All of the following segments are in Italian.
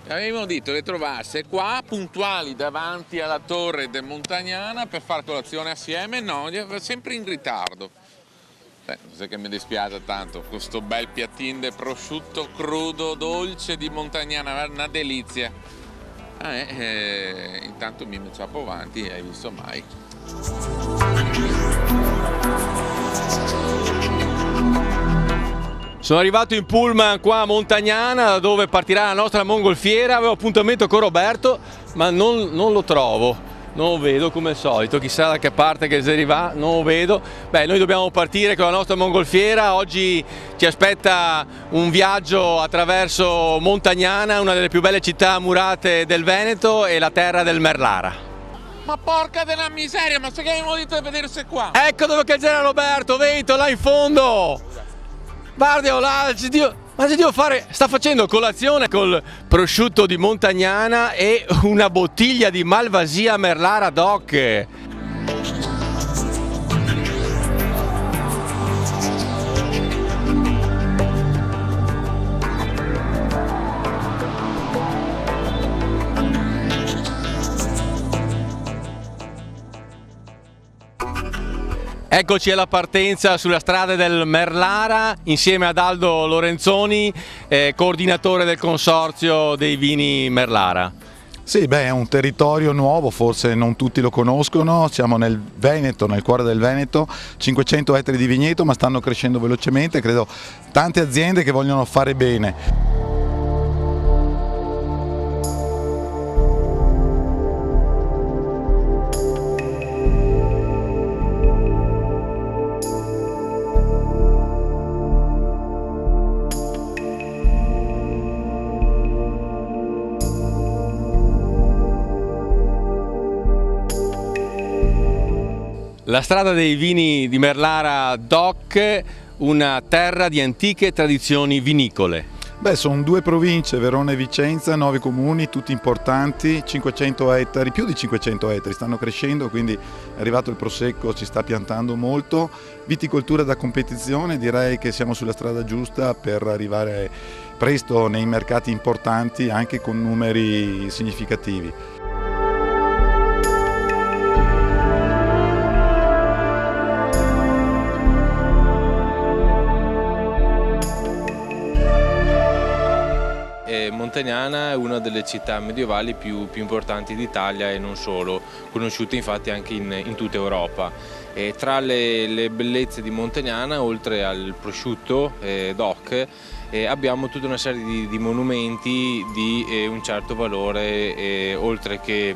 Avevamo detto le trovasse qua, puntuali davanti alla torre del Montagnana per fare colazione assieme, no, sempre in ritardo. Non so che mi dispiace tanto, questo bel piattino di prosciutto crudo, dolce di Montagnana, una delizia. Intanto mi ciappo avanti, hai visto mai. Sono arrivato in pullman qua a Montagnana, da dove partirà la nostra mongolfiera. Avevo appuntamento con Roberto, ma non lo trovo, non lo vedo come al solito, chissà da che parte che si arriva, non lo vedo. Beh, noi dobbiamo partire con la nostra mongolfiera. Oggi ci aspetta un viaggio attraverso Montagnana, una delle più belle città murate del Veneto e la terra del Merlara. Ma porca della miseria, ma se che abbiamo detto di vedersi qua? Ecco dove c'era Roberto, vedo là in fondo. Guarda là, ma ci devo fare, sta facendo colazione col prosciutto di Montagnana e una bottiglia di Malvasia Merlara DOC. Eccoci alla partenza sulla strada del Merlara insieme ad Aldo Lorenzoni, coordinatore del consorzio dei vini Merlara. Sì, beh, è un territorio nuovo, forse non tutti lo conoscono, siamo nel Veneto, nel cuore del Veneto, 500 ettari di vigneto ma stanno crescendo velocemente, credo tante aziende che vogliono fare bene. La strada dei vini di Merlara DOC, una terra di antiche tradizioni vinicole. Beh, sono due province, Verona e Vicenza, 9 comuni, tutti importanti, 500 ettari, più di 500 ettari, stanno crescendo, quindi è arrivato il Prosecco, ci sta piantando molto. Viticoltura da competizione, direi che siamo sulla strada giusta per arrivare presto nei mercati importanti, anche con numeri significativi. Montagnana è una delle città medievali più importanti d'Italia e non solo, conosciute infatti anche in tutta Europa. E tra le bellezze di Montagnana, oltre al prosciutto DOC, abbiamo tutta una serie di monumenti di un certo valore, oltre che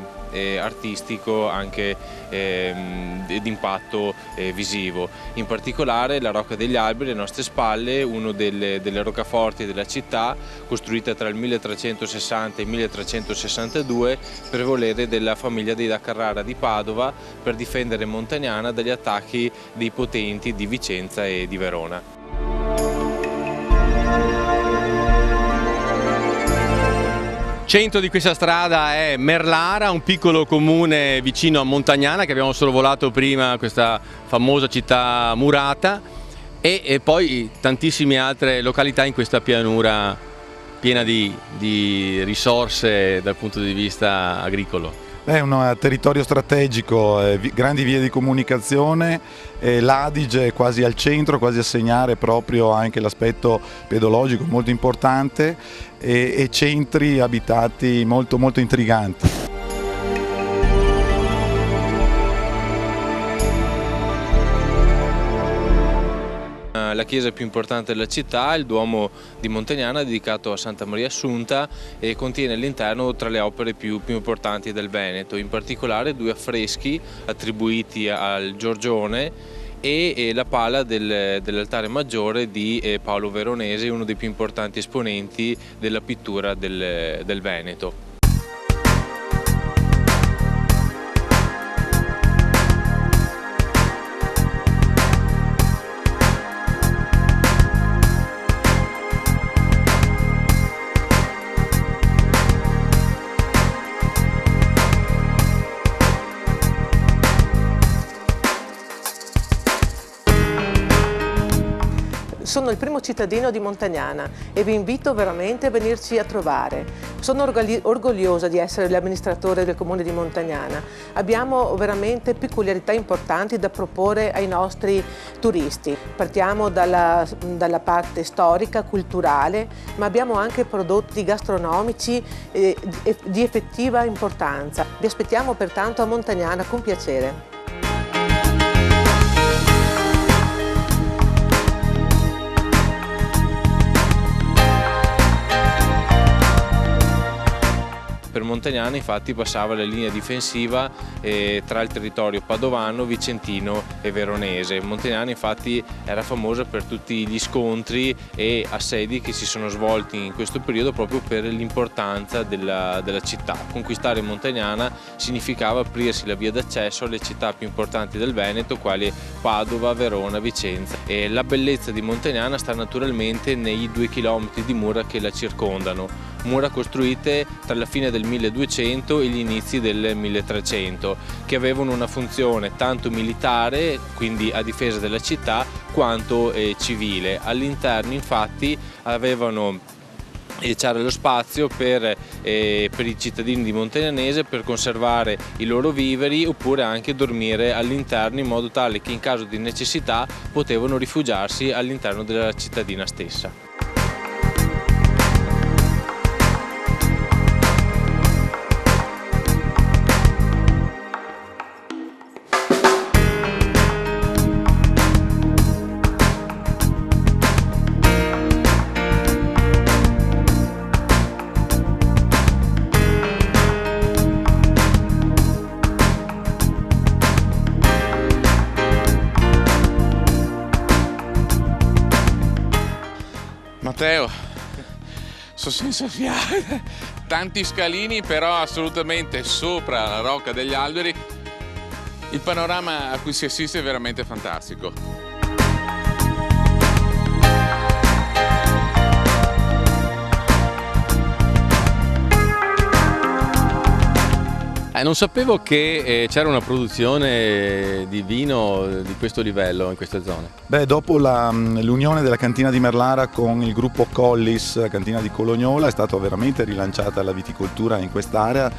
artistico, anche di impatto visivo. In particolare la Rocca degli Alberi alle nostre spalle, una delle roccaforti della città, costruita tra il 1360 e il 1362 per volere della famiglia dei da Carrara di Padova, per difendere Montagnana dagli attacchi dei potenti di Vicenza e di Verona. Centro di questa strada è Merlara, un piccolo comune vicino a Montagnana che abbiamo sorvolato prima, questa famosa città murata, e poi tantissime altre località in questa pianura piena di risorse dal punto di vista agricolo. È un territorio strategico, grandi vie di comunicazione, l'Adige è quasi al centro, quasi a segnare proprio anche l'aspetto pedologico molto importante e centri abitati molto intriganti. La chiesa più importante della città è il Duomo di Montagnana, dedicato a Santa Maria Assunta, e contiene all'interno tra le opere più importanti del Veneto, in particolare 2 affreschi attribuiti al Giorgione e la pala dell'altare maggiore di Paolo Veronese, uno dei più importanti esponenti della pittura del Veneto. Sono il primo cittadino di Montagnana e vi invito veramente a venirci a trovare. Sono orgogliosa di essere l'amministratore del Comune di Montagnana. Abbiamo veramente peculiarità importanti da proporre ai nostri turisti. Partiamo dalla parte storica, culturale, ma abbiamo anche prodotti gastronomici di effettiva importanza. Vi aspettiamo pertanto a Montagnana con piacere. Per Montagnana infatti passava la linea difensiva tra il territorio padovano, vicentino e veronese. Montagnana infatti era famosa per tutti gli scontri e assedi che si sono svolti in questo periodo proprio per l'importanza della città. Conquistare Montagnana significava aprirsi la via d'accesso alle città più importanti del Veneto, quali Padova, Verona, Vicenza. E la bellezza di Montagnana sta naturalmente nei 2 chilometri di mura che la circondano. Mura costruite tra la fine del 1200 e gli inizi del 1300, che avevano una funzione tanto militare, quindi a difesa della città, quanto civile. All'interno infatti c'era lo spazio per i cittadini di Montagnanese per conservare i loro viveri oppure anche dormire all'interno, in modo tale che in caso di necessità potevano rifugiarsi all'interno della cittadina stessa. Matteo, sono senza fiato, tanti scalini però assolutamente sopra la rocca degli alberi, il panorama a cui si assiste è veramente fantastico. Non sapevo che c'era una produzione di vino di questo livello in queste zone. Beh, dopo l'unione della cantina di Merlara con il gruppo Collis, cantina di Colognola, è stata veramente rilanciata la viticoltura in quest'area,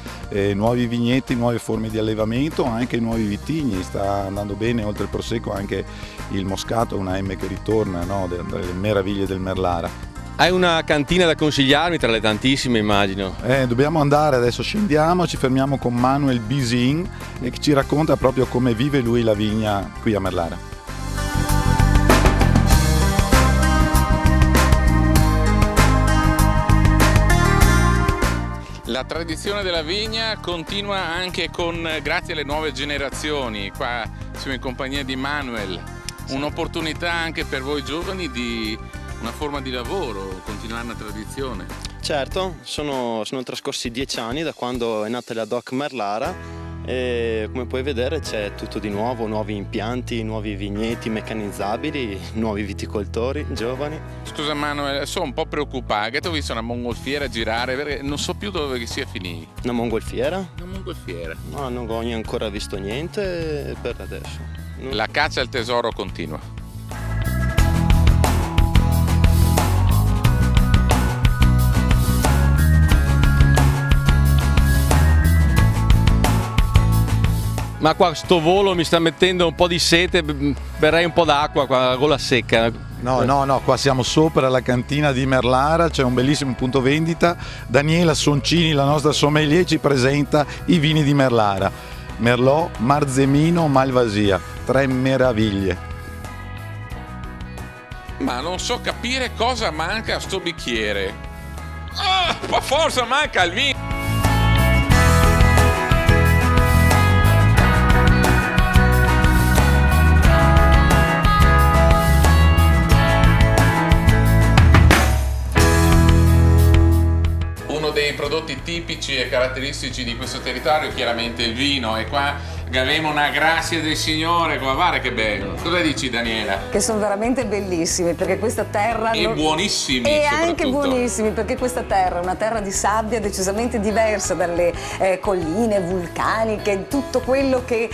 nuovi vigneti, nuove forme di allevamento, anche nuovi vitigni, sta andando bene oltre il Prosecco anche il Moscato, una M che ritorna, no, delle meraviglie del Merlara. Hai una cantina da consigliarmi tra le tantissime, immagino. Dobbiamo andare, adesso scendiamo, ci fermiamo con Manuel Bisin e ci racconta proprio come vive lui la vigna qui a Merlara. La tradizione della vigna continua anche grazie alle nuove generazioni. Qua siamo in compagnia di Manuel, un'opportunità anche per voi giovani di una forma di lavoro, continuare una tradizione. Certo, sono trascorsi 10 anni da quando è nata la DOC Merlara e come puoi vedere c'è tutto di nuovo, nuovi impianti, nuovi vigneti meccanizzabili, nuovi viticoltori giovani. Scusa Manuel, sono un po' preoccupato, che ho visto una mongolfiera girare perché non so più dove sia finita. Una mongolfiera? Una mongolfiera. No, non ho ancora visto niente per adesso. La caccia al tesoro continua. Ma qua sto volo mi sta mettendo un po' di sete, berrei un po' d'acqua qua, la gola secca. No, qua siamo sopra la cantina di Merlara, c'è un bellissimo punto vendita. Daniela Soncini, la nostra sommelier, ci presenta i vini di Merlara. Merlot, Marzemino, Malvasia, 3 meraviglie. Ma non so capire cosa manca a sto bicchiere. Ma forza manca il vino! Uno dei prodotti tipici e caratteristici di questo territorio è chiaramente il vino, e qua Avevamo una grazia del Signore, guarda che bello. Cosa dici, Daniela? Che sono veramente bellissimi, perché questa terra... E buonissimi, e soprattutto. Anche buonissimi, perché questa terra è una terra di sabbia decisamente diversa dalle colline vulcaniche, tutto quello che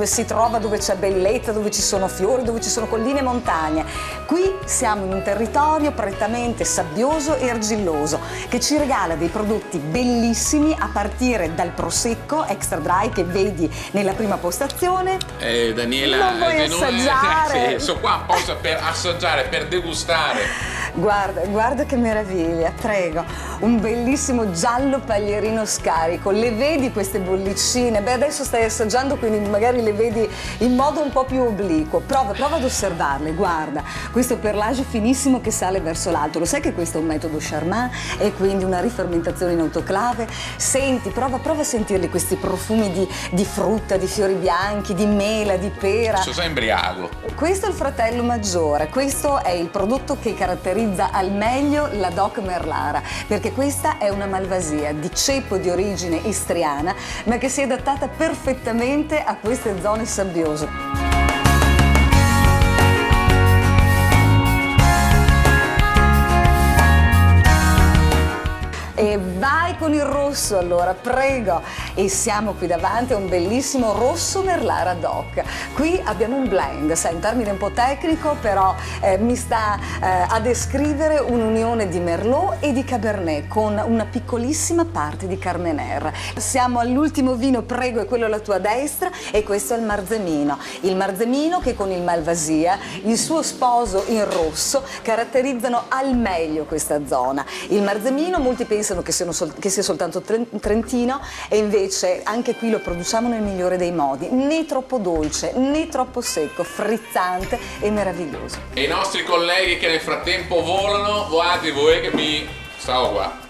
si trova dove c'è bellezza, dove ci sono fiori, dove ci sono colline e montagne. Qui siamo in un territorio prettamente sabbioso e argilloso, che ci regala dei prodotti bellissimi, a partire dal prosecco extra dry che vedi nella prima postazione. Daniela, non vuoi assaggiare? Sono qua apposta per assaggiare, per degustare. Guarda che meraviglia, prego. Un bellissimo giallo paglierino scarico. Le vedi queste bollicine? Beh, adesso stai assaggiando, quindi magari le vedi in modo un po' più obliquo. Prova ad osservarle, guarda. Questo perlage finissimo che sale verso l'alto. Lo sai che questo è un metodo Charmat e quindi una rifermentazione in autoclave? Senti, prova a sentirli questi profumi di frutta, di fiori bianchi, di mela, di pera. Sono embriago. Questo è il fratello maggiore, questo è il prodotto che caratterizza al meglio la DOC Merlara, perché questa è una malvasia di ceppo di origine istriana, ma che si è adattata perfettamente a queste zone sabbiose. E vai con il rosso allora, prego. E siamo qui davanti a un bellissimo rosso Merlara DOC. Qui abbiamo un blend, sai, un termine un po' tecnico, però mi sta a descrivere un'unione di Merlot e di Cabernet con una piccolissima parte di Carmenère. Siamo all'ultimo vino, prego, è quello alla tua destra, e questo è il Marzemino. Il Marzemino che con il Malvasia, il suo sposo in rosso, caratterizzano al meglio questa zona. Il Marzemino molti pensano che sia soltanto trentino, e invece anche qui lo produciamo nel migliore dei modi, né troppo dolce né troppo secco, frizzante e meraviglioso. E i nostri colleghi che nel frattempo volano, guardate voi che mi stavo qua.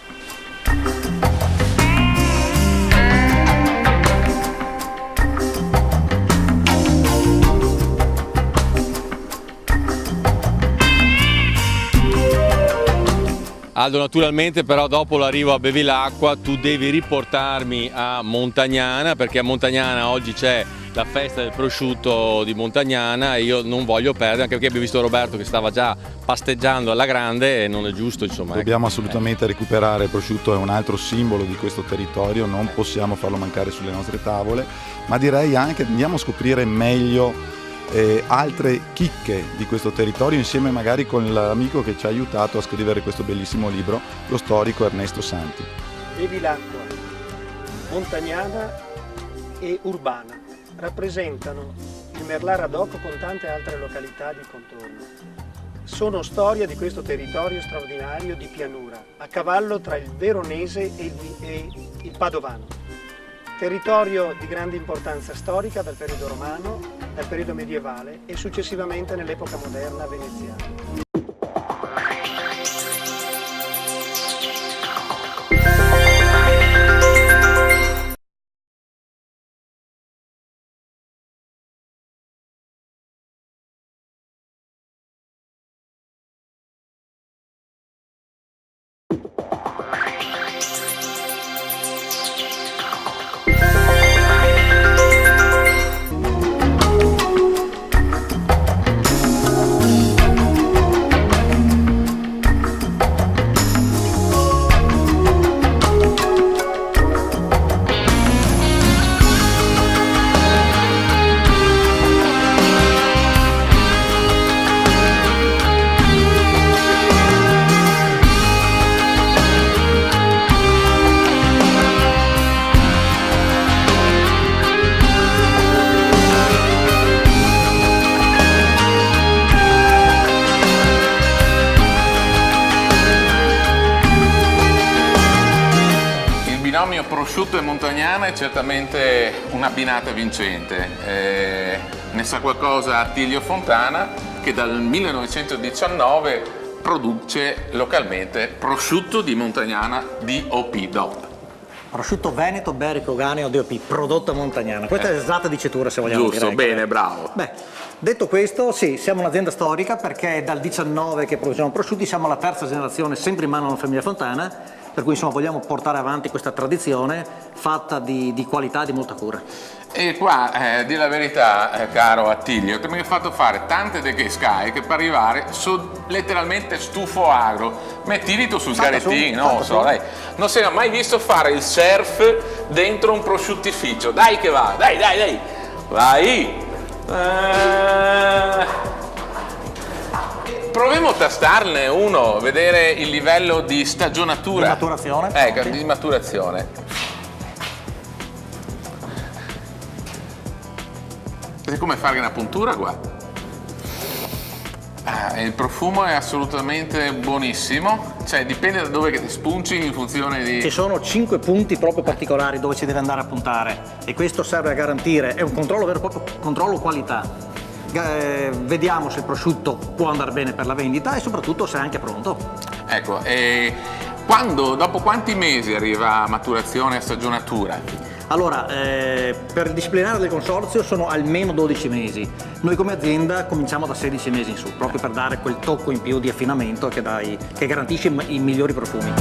Aldo, naturalmente però dopo l'arrivo a Bevilacqua tu devi riportarmi a Montagnana, perché a Montagnana oggi c'è la festa del prosciutto di Montagnana e io non voglio perdere, anche perché abbiamo visto Roberto che stava già pasteggiando alla grande e non è giusto, insomma. Dobbiamo assolutamente recuperare il prosciutto, è un altro simbolo di questo territorio, non possiamo farlo mancare sulle nostre tavole, ma direi anche andiamo a scoprire meglio altre chicche di questo territorio, insieme magari con l'amico che ci ha aiutato a scrivere questo bellissimo libro, lo storico Ernesto Santi. Bevilacqua, Montagnana e Urbana rappresentano il Merlara DOC con tante altre località di contorno. Sono storia di questo territorio straordinario di pianura, a cavallo tra il Veronese e il Padovano. Territorio di grande importanza storica dal periodo romano, dal periodo medievale e successivamente nell'epoca moderna veneziana. Prosciutto e Montagnana è certamente un'abbinata vincente. Ne sa qualcosa Attilio Fontana, che dal 1919 produce localmente prosciutto di Montagnana DOP. Prosciutto veneto, berico, ganeo, DOP, prodotto a Montagnana. Questa è l'esatta dicitura, se vogliamo dire. Giusto, bene, bravo. Beh, detto questo, sì, siamo un'azienda storica perché è dal 19 che produciamo prosciutti, siamo la terza generazione, sempre in mano alla famiglia Fontana, per cui insomma vogliamo portare avanti questa tradizione fatta di qualità e di molta cura. E qua, di la verità, caro Attilio, che mi hai fatto fare tante decche che per arrivare sono letteralmente stufo agro. Metti il dito sul garettino, non lo so, dai. Non si è mai visto fare il surf dentro un prosciuttificio. Dai che va, dai, vai. Proviamo a tastarne uno, vedere il livello di stagionatura. Di maturazione? Ecco, di maturazione. È come fare una puntura qua. Il profumo è assolutamente buonissimo, cioè dipende da dove che spunci in funzione di... Ci sono 5 punti proprio particolari dove si deve andare a puntare e questo serve a garantire, è un controllo vero e proprio, controllo qualità. Vediamo se il prosciutto può andare bene per la vendita e soprattutto se è anche pronto. Ecco, dopo quanti mesi arriva a maturazione e stagionatura? Allora, per il disciplinare del consorzio sono almeno 12 mesi. Noi come azienda cominciamo da 16 mesi in su, proprio per dare quel tocco in più di affinamento che garantisce i migliori profumi.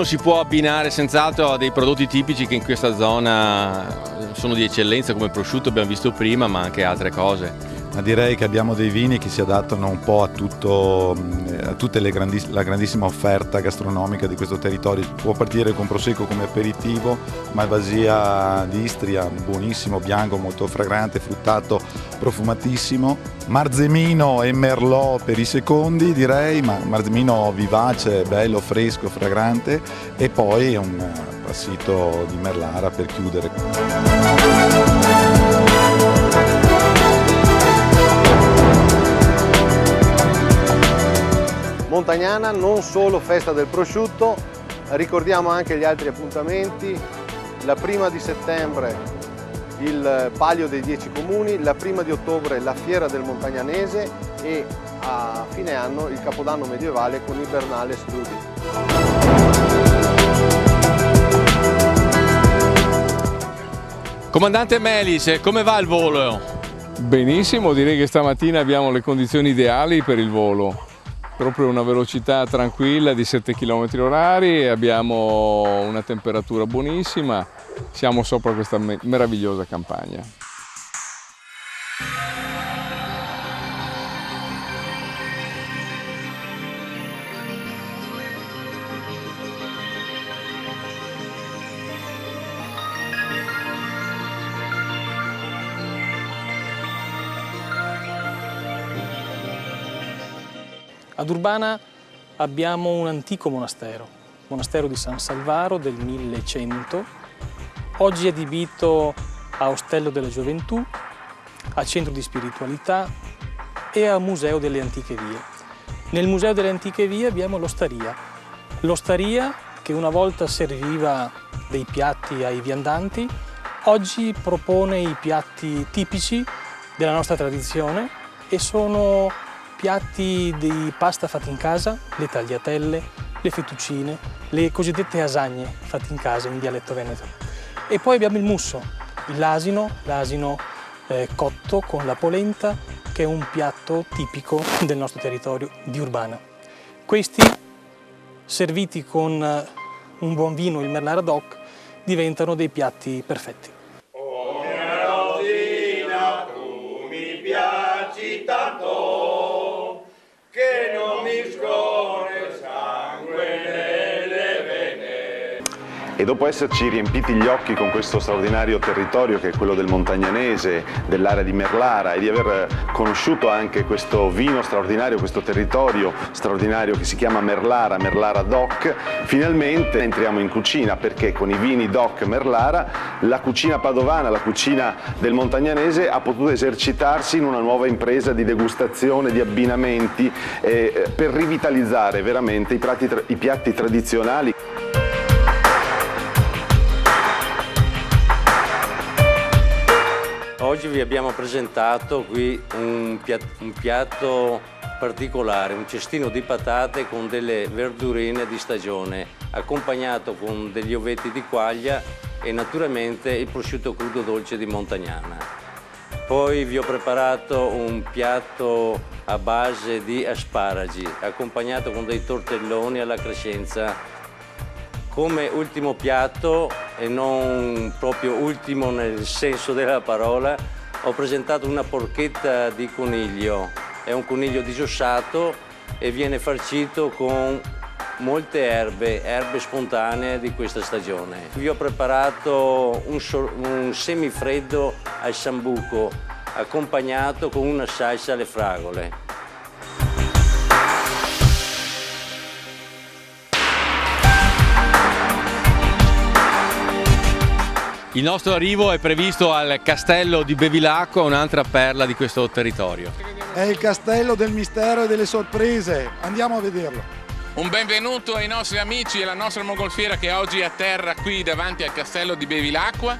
Si può abbinare senz'altro a dei prodotti tipici che in questa zona sono di eccellenza, come il prosciutto abbiamo visto prima, ma anche altre cose. Ma direi che abbiamo dei vini che si adattano un po' a tutta la grandissima offerta gastronomica di questo territorio. Può partire con Prosecco come aperitivo, Malvasia di Istria, buonissimo, bianco, molto fragrante, fruttato, profumatissimo. Marzemino e Merlot per i secondi, direi, ma Marzemino vivace, bello, fresco, fragrante, e poi un passito di Merlara per chiudere. Montagnana non solo festa del prosciutto, ricordiamo anche gli altri appuntamenti. La prima di settembre il Palio dei 10 Comuni, la prima di ottobre la Fiera del Montagnanese e a fine anno il Capodanno medievale con il Bernale Studi. Comandante Melis, come va il volo? Benissimo, direi che stamattina abbiamo le condizioni ideali per il volo. Proprio una velocità tranquilla di 7 km/h e abbiamo una temperatura buonissima, siamo sopra questa meravigliosa campagna. Ad Urbana abbiamo un antico monastero di San Salvaro del 1100, oggi adibito a ostello della gioventù, a centro di spiritualità e a museo delle antiche vie. Nel museo delle antiche vie abbiamo l'osteria che una volta serviva dei piatti ai viandanti, oggi propone i piatti tipici della nostra tradizione e sono piatti di pasta fatti in casa, le tagliatelle, le fettuccine, le cosiddette lasagne fatte in casa in dialetto veneto. E poi abbiamo il musso, l'asino cotto con la polenta, che è un piatto tipico del nostro territorio di Urbana. Questi, serviti con un buon vino, il Merlara DOC, diventano dei piatti perfetti. Oh mia Rosina, tu mi piaci tanto, che non mi scorre sangue nelle vene. E dopo esserci riempiti gli occhi con questo straordinario territorio che è quello del Montagnanese, dell'area di Merlara, e di aver conosciuto anche questo vino straordinario, questo territorio straordinario che si chiama Merlara, Merlara DOC, finalmente entriamo in cucina, perché con i vini DOC Merlara la cucina padovana, la cucina del Montagnanese ha potuto esercitarsi in una nuova impresa di degustazione, di abbinamenti, per rivitalizzare veramente i piatti tradizionali. Oggi vi abbiamo presentato qui un piatto particolare, un cestino di patate con delle verdurine di stagione, accompagnato con degli ovetti di quaglia e naturalmente il prosciutto crudo dolce di Montagnana. Poi vi ho preparato un piatto a base di asparagi, accompagnato con dei tortelloni alla crescenza. Come ultimo piatto, e non proprio ultimo nel senso della parola, ho presentato una porchetta di coniglio. È un coniglio disossato e viene farcito con molte erbe spontanee di questa stagione. Vi ho preparato un semifreddo al sambuco, accompagnato con una salsa alle fragole. Il nostro arrivo è previsto al castello di Bevilacqua, un'altra perla di questo territorio. È il castello del mistero e delle sorprese, andiamo a vederlo. Un benvenuto ai nostri amici e alla nostra mongolfiera che oggi atterra qui davanti al castello di Bevilacqua.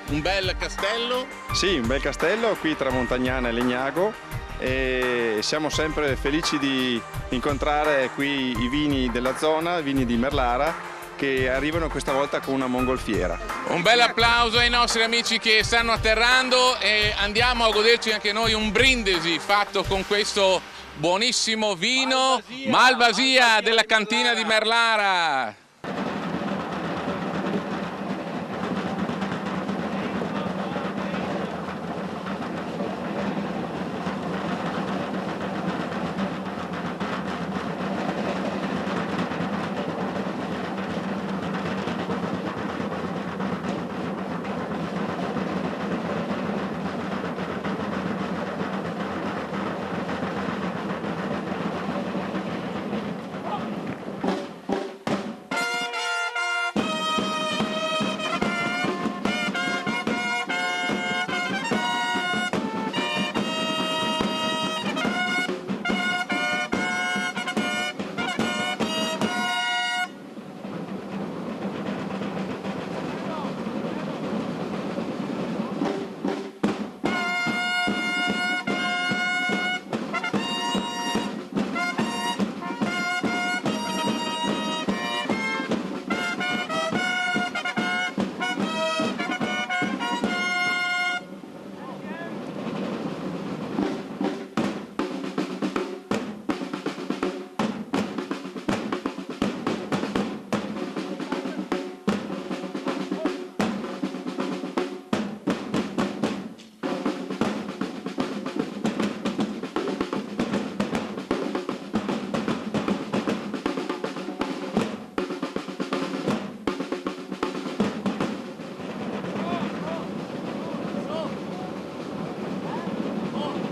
Un bel castello? Sì, un bel castello qui tra Montagnana e Legnago e siamo sempre felici di incontrare qui i vini della zona, i vini di Merlara, che arrivano questa volta con una mongolfiera. Un bel applauso ai nostri amici che stanno atterrando e andiamo a goderci anche noi un brindisi fatto con questo buonissimo vino Malvasia della cantina di Merlara.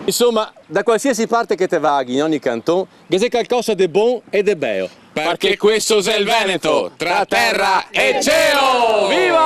Insomma, da qualsiasi parte che te vaghi in ogni canton, c'è qualcosa di buon e di bello. Perché questo è il Veneto, tra terra e cielo! Viva!